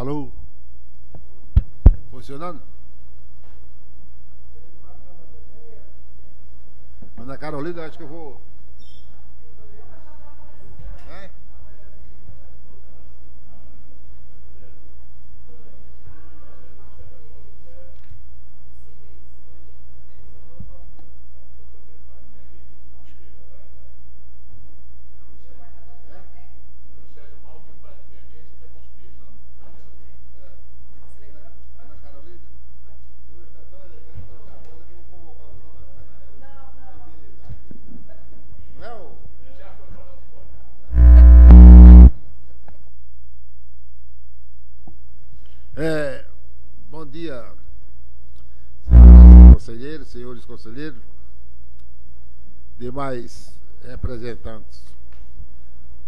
Alô? Funcionando? Ana Carolina, acho que eu vou. É? Ana Carolina? Hoje está tão elegante, tão charmosa que eu vou convocar você para ficar na reunião. Aí, beleza. Não é o. Bom dia, senhores conselheiros, demais representantes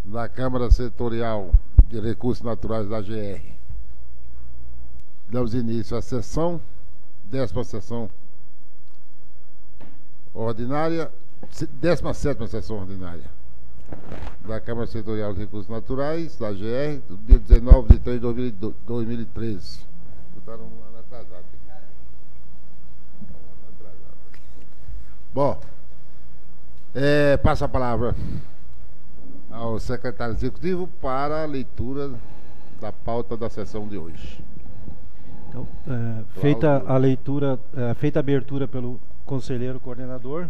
da Câmara Setorial de Recursos Naturais da GR. Damos início à sessão, 10ª sessão ordinária, 17ª sessão ordinária da Câmara Setorial de Recursos Naturais da GR, do dia 19 de 3 de 2013. Botaram um ano atrasado aqui. Bom, passo a palavra ao secretário executivo para a leitura da pauta da sessão de hoje. Então, feita a leitura, feita a abertura pelo conselheiro coordenador,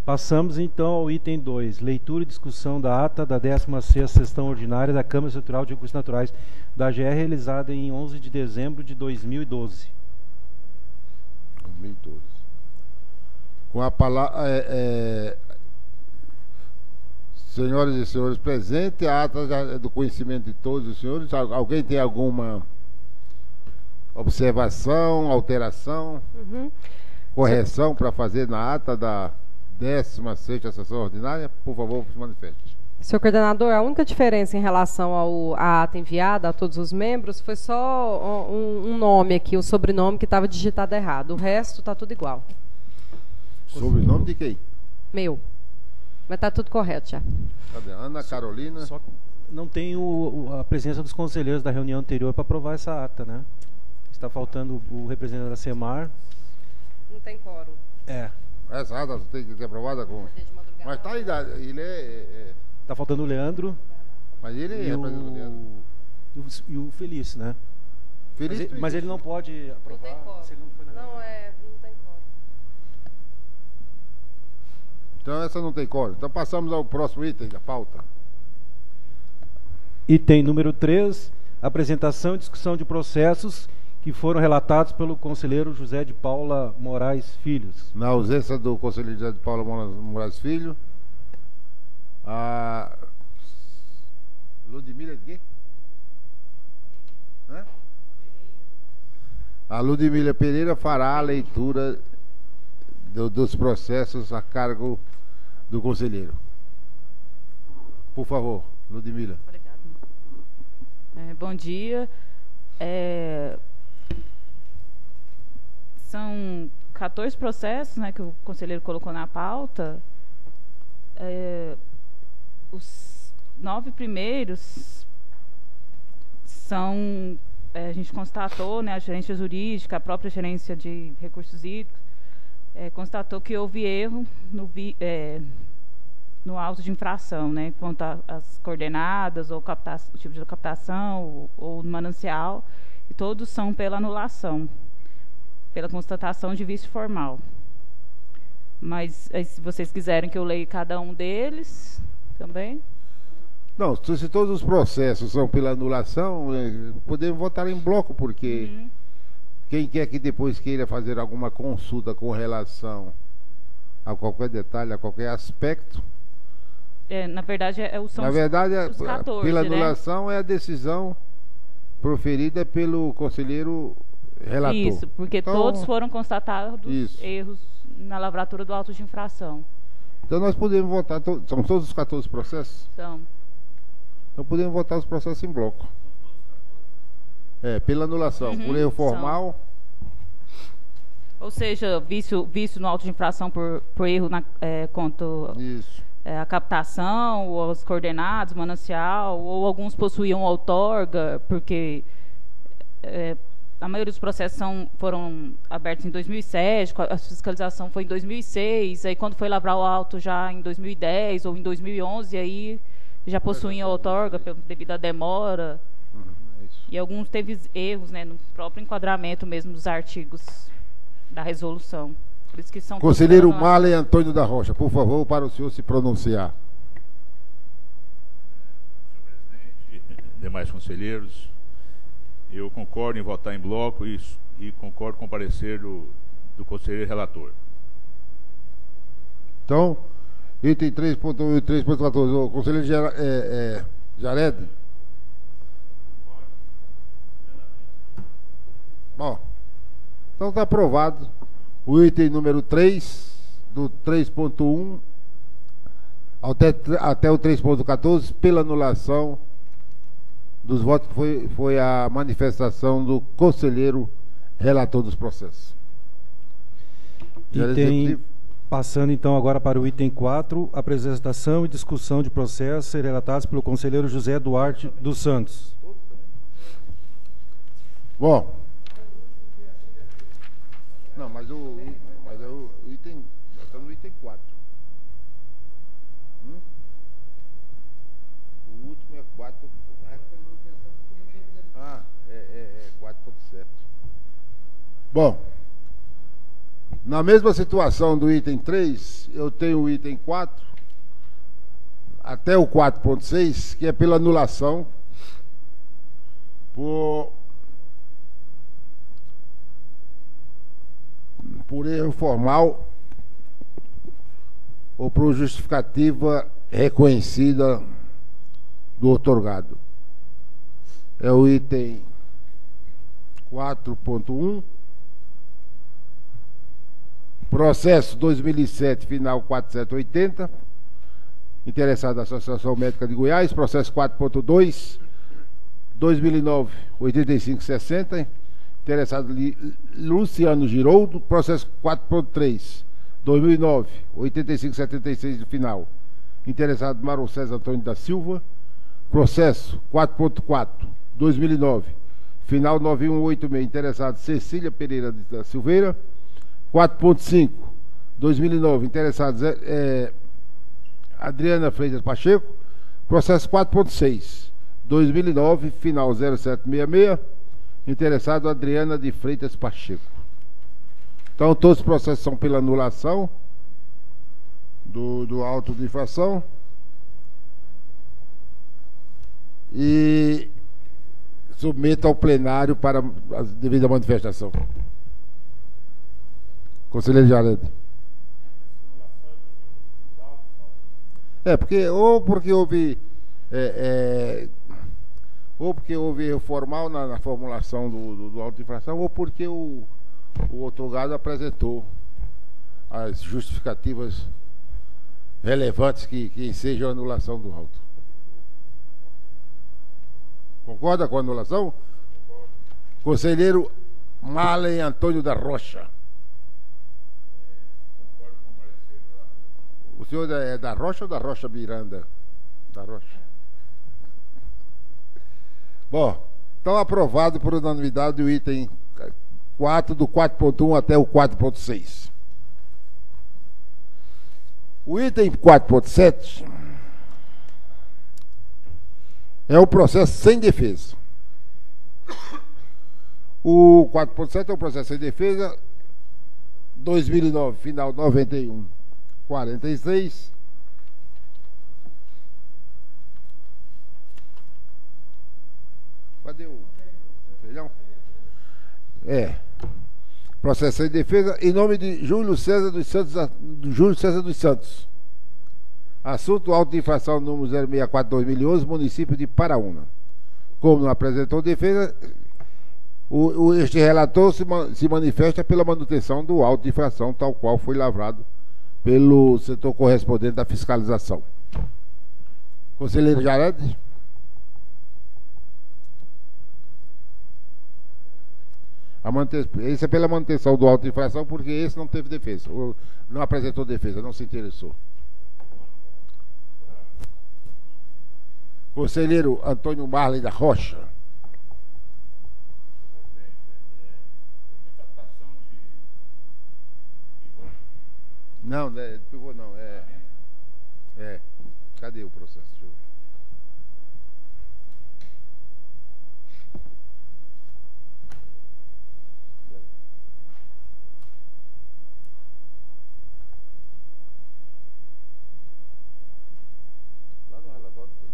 passamos então ao item 2, leitura e discussão da ata da 16ª sessão ordinária da Câmara Setorial de Recursos Naturais da GR, realizada em 11 de dezembro de 2012. 2012. Com a palavra, senhoras e senhores presentes, a ata já é do conhecimento de todos os senhores. Alguém tem alguma observação, alteração, correção para fazer na ata da 16ª sessão ordinária? Por favor, se manifeste. Senhor coordenador, a única diferença em relação à ata enviada a todos os membros foi só um nome aqui, o sobrenome que estava digitado errado. O resto está tudo igual. Sobrenome de quem? Meu. Mas está tudo correto já. Cadê? Ana Carolina. Só não tem a presença dos conselheiros da reunião anterior para aprovar essa ata, né? Está faltando o representante da SEMAR. Não tem quórum. Essa ata tem que ser aprovada com... Mas está aí, ele Está faltando o Leandro. Mas ele é representante do Leandro. E o Felício, né? Felício, mas ele não pode aprovar. Não tem quórum. Se ele não foi na reunião. Não tem quórum. Então essa não tem quórum. Então passamos ao próximo item da pauta. Item número 3, apresentação e discussão de processos que foram relatados pelo conselheiro José de Paula Moraes Filhos. Na ausência do conselheiro José de Paula Moraes Filho, a Ludmila de quê? A Ludmila Pereira fará a leitura dos processos a cargo do conselheiro. Por favor, Ludmila. Obrigada. Bom dia. São 14 processos, né, que o conselheiro colocou na pauta. Os 9 primeiros são, a gente constatou, né, a gerência jurídica, a própria gerência de recursos hídricos, constatou que houve erro no auto de infração, né, quanto às coordenadas, ou o tipo de captação, ou no manancial, e todos são pela anulação, pela constatação de vício formal. Mas, se vocês quiserem que eu leia cada um deles, também. Não, se todos os processos são pela anulação, podemos votar em bloco, porque quem quer que depois queira fazer alguma consulta com relação a qualquer detalhe, a qualquer aspecto... na verdade, são os 14, pela né? anulação é a decisão proferida pelo conselheiro relator. Isso, porque então, todos foram constatados erros na lavratura do auto de infração. Então nós podemos votar, são todos os 14 processos? São. Então podemos votar os processos em bloco. Pela anulação, por erro formal. Ou seja, vício no auto de infração por erro contra... Isso. a captação, ou os coordenados, manancial, ou alguns possuíam outorga, porque a maioria dos processos foram abertos em 2007, a fiscalização foi em 2006, aí quando foi lavrar o auto já em 2010 ou em 2011, aí já possuíam outorga devido à demora. E alguns teve erros, né, no próprio enquadramento mesmo dos artigos da resolução. Por isso que são Conselheiro Marley Antônio da Rocha, por favor, para o senhor se pronunciar. Senhor presidente, demais conselheiros, eu concordo em votar em bloco e concordo com o parecer do conselheiro relator. Então, item 3.1 e 3.14, o conselheiro Jared. Bom, então está aprovado o item número 3, do 3.1 até o 3.14, pela anulação dos votos, que foi a manifestação do conselheiro relator dos processos. Passando então agora para o item 4, apresentação e discussão de processos relatados pelo conselheiro José Duarte dos Santos. Bom, não, mas o item, nós estamos no item 4. O último é 4. É 4.7. Bom, na mesma situação do item 3, eu tenho o item 4 até o 4.6, que é pela anulação por erro formal ou por justificativa reconhecida do outorgado. É o item 4.1, processo 2007, final 4780, interessado da Associação Médica de Goiás, processo 4.2, 2009, 8560, interessado Luciano Giroldo, processo 4.3, 2009, 8576 do final, interessado Mário César Antônio da Silva, processo 4.4, 2009, final 9186, interessado Cecília Pereira da Silveira, 4.5, 2009, interessado Adriana Freitas Pacheco, processo 4.6, 2009, final 0766, interessado Adriana de Freitas Pacheco. Então todos os processos são pela anulação do auto de infração e submeta ao plenário para a devida manifestação. Conselheiro Jared. Porque houve erro formal na formulação do auto de infração, ou porque o outorgado apresentou as justificativas relevantes que ensejam a anulação do auto. Concorda com a anulação? Concordo. Conselheiro Marley Antônio da Rocha. Concordo com o parecer do relator. O senhor é da Rocha ou da Rocha Miranda? Da Rocha. Bom, então aprovado por unanimidade o item 4, do 4.1 até o 4.6. O item 4.7 é o processo sem defesa. O 4.7 é o processo sem defesa 2009, final 91, 46. Cadê o feijão? Processo sem defesa em nome de Júlio César dos Santos. Assunto: auto de infração número 064/2011, município de Paraúna. Como não apresentou defesa, este relator se manifesta pela manutenção do auto de infração, tal qual foi lavrado pelo setor correspondente da fiscalização. Conselheiro Jared. Isso é pela manutenção do auto de infração, porque esse não teve defesa, não apresentou defesa, não se interessou. Conselheiro Antônio Marley da Rocha. Não, não é pivô não, é. Cadê o processo? Deixa eu ver. Lá no relatório tem.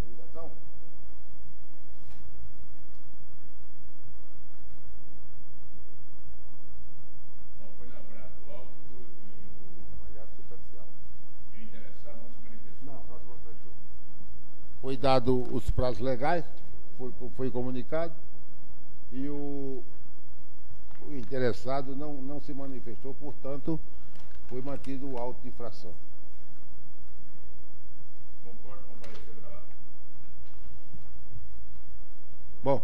Ligação? Foi elaborado o auto e o interessado não se manifestou. Não manifestou. Foi dado os prazos legais, foi comunicado e o interessado não se manifestou, portanto, foi mantido o auto de infração. Concordo com o parecer do relator. Bom,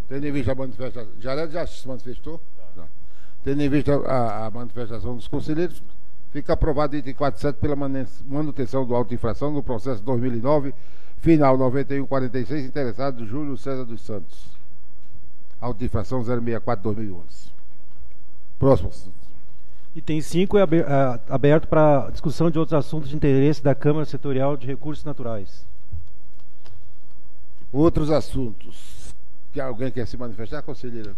tendo em vista a manifestação. Já se manifestou? Já. Tendo em vista a manifestação dos conselheiros, fica aprovado item 47 pela manutenção do auto de infração no processo 2009, final 9146, interessado Júlio César dos Santos. Auto de infração 064-2011. Próximo assunto. Item 5 é aberto para discussão de outros assuntos de interesse da Câmara Setorial de Recursos Naturais. Outros assuntos. Que alguém quer se manifestar, conselheira?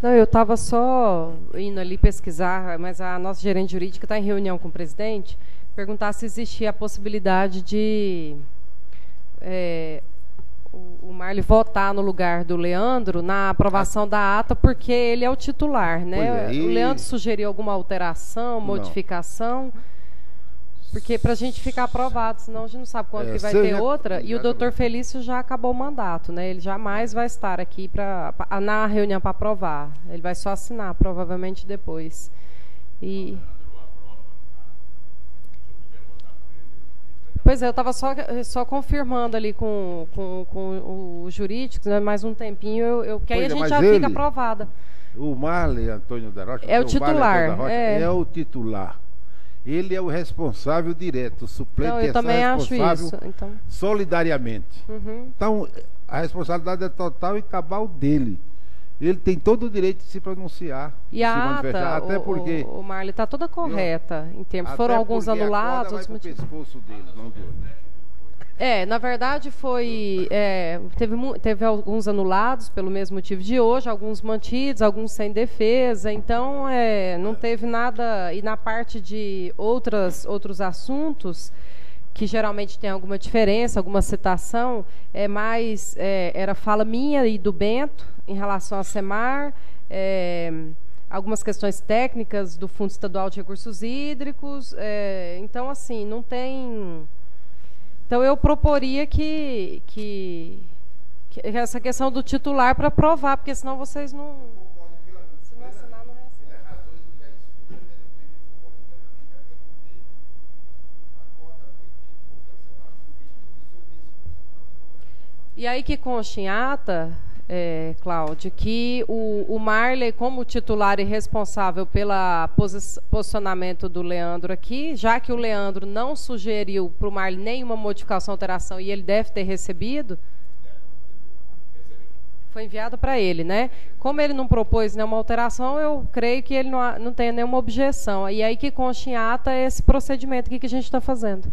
Não, eu estava só indo ali pesquisar, mas a nossa gerente jurídica está em reunião com o presidente, perguntar se existia a possibilidade de o Marley votar no lugar do Leandro na aprovação da ata, porque ele é o titular, né? O Leandro sugeriu alguma alteração, modificação, porque para a gente ficar aprovado, senão a gente não sabe quando que vai ter outra. E o doutor Felício já acabou o mandato, né? Ele jamais vai estar aqui na reunião para aprovar. Ele vai só assinar, provavelmente depois. Pois é, eu estava só confirmando ali com o jurídico, né, mais um tempinho, que aí a gente já fica aprovada. O Marley Antônio da Rocha é o titular. É o titular. Ele é o responsável direto, o suplente eu também acho isso. Então, solidariamente. Então, a responsabilidade é total e cabal dele. Ele tem todo o direito de se pronunciar. E a ata, até porque o Marley está toda correta em termos. Foram alguns anulados. A corda vai pro pescoço dele, não do outro. Na verdade teve alguns anulados pelo mesmo motivo de hoje, alguns mantidos, alguns sem defesa, então não teve nada. E na parte de outros assuntos, que geralmente tem alguma diferença, alguma citação, era fala minha e do Bento em relação à SEMAR, algumas questões técnicas do Fundo Estadual de Recursos Hídricos, então assim, não tem... Então, eu proporia que essa questão do titular para aprovar, porque senão vocês não... Se não assinar, não recebe. E aí que consta em ata, Cláudia, que o Marley, como titular e responsável pelo posicionamento do Leandro aqui, já que o Leandro não sugeriu para o Marley nenhuma modificação, alteração, e ele deve ter recebido, foi enviado para ele, né? Como ele não propôs nenhuma alteração, eu creio que ele não tem nenhuma objeção. E aí que consta em ata esse procedimento aqui que a gente está fazendo.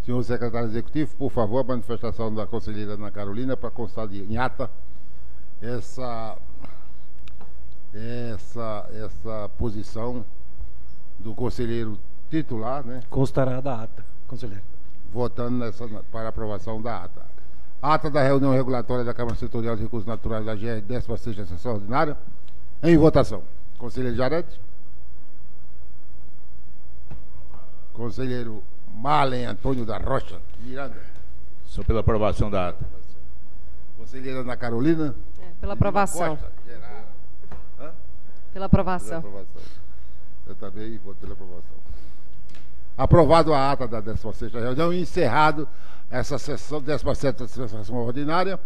Senhor secretário executivo, por favor, a manifestação da conselheira Ana Carolina para constar em ata essa posição do conselheiro titular, né? Constará da ata, conselheiro. Votando para aprovação da ata. Ata da reunião regulatória da Câmara Setorial de Recursos Naturais da GR, 16ª sessão ordinária. Em votação. Conselheiro Jarete. Conselheiro Marley Antônio da Rocha Miranda. Sou pela aprovação da ata. Conselheira Ana Carolina. Pela aprovação. Costa, pela aprovação. Pela aprovação. Eu também vou pela aprovação. Aprovado a ata da 16ª reunião e encerrado essa sessão, 17ª sessão ordinária,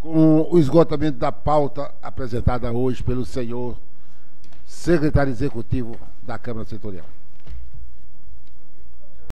com o esgotamento da pauta apresentada hoje pelo senhor secretário executivo da Câmara Setorial.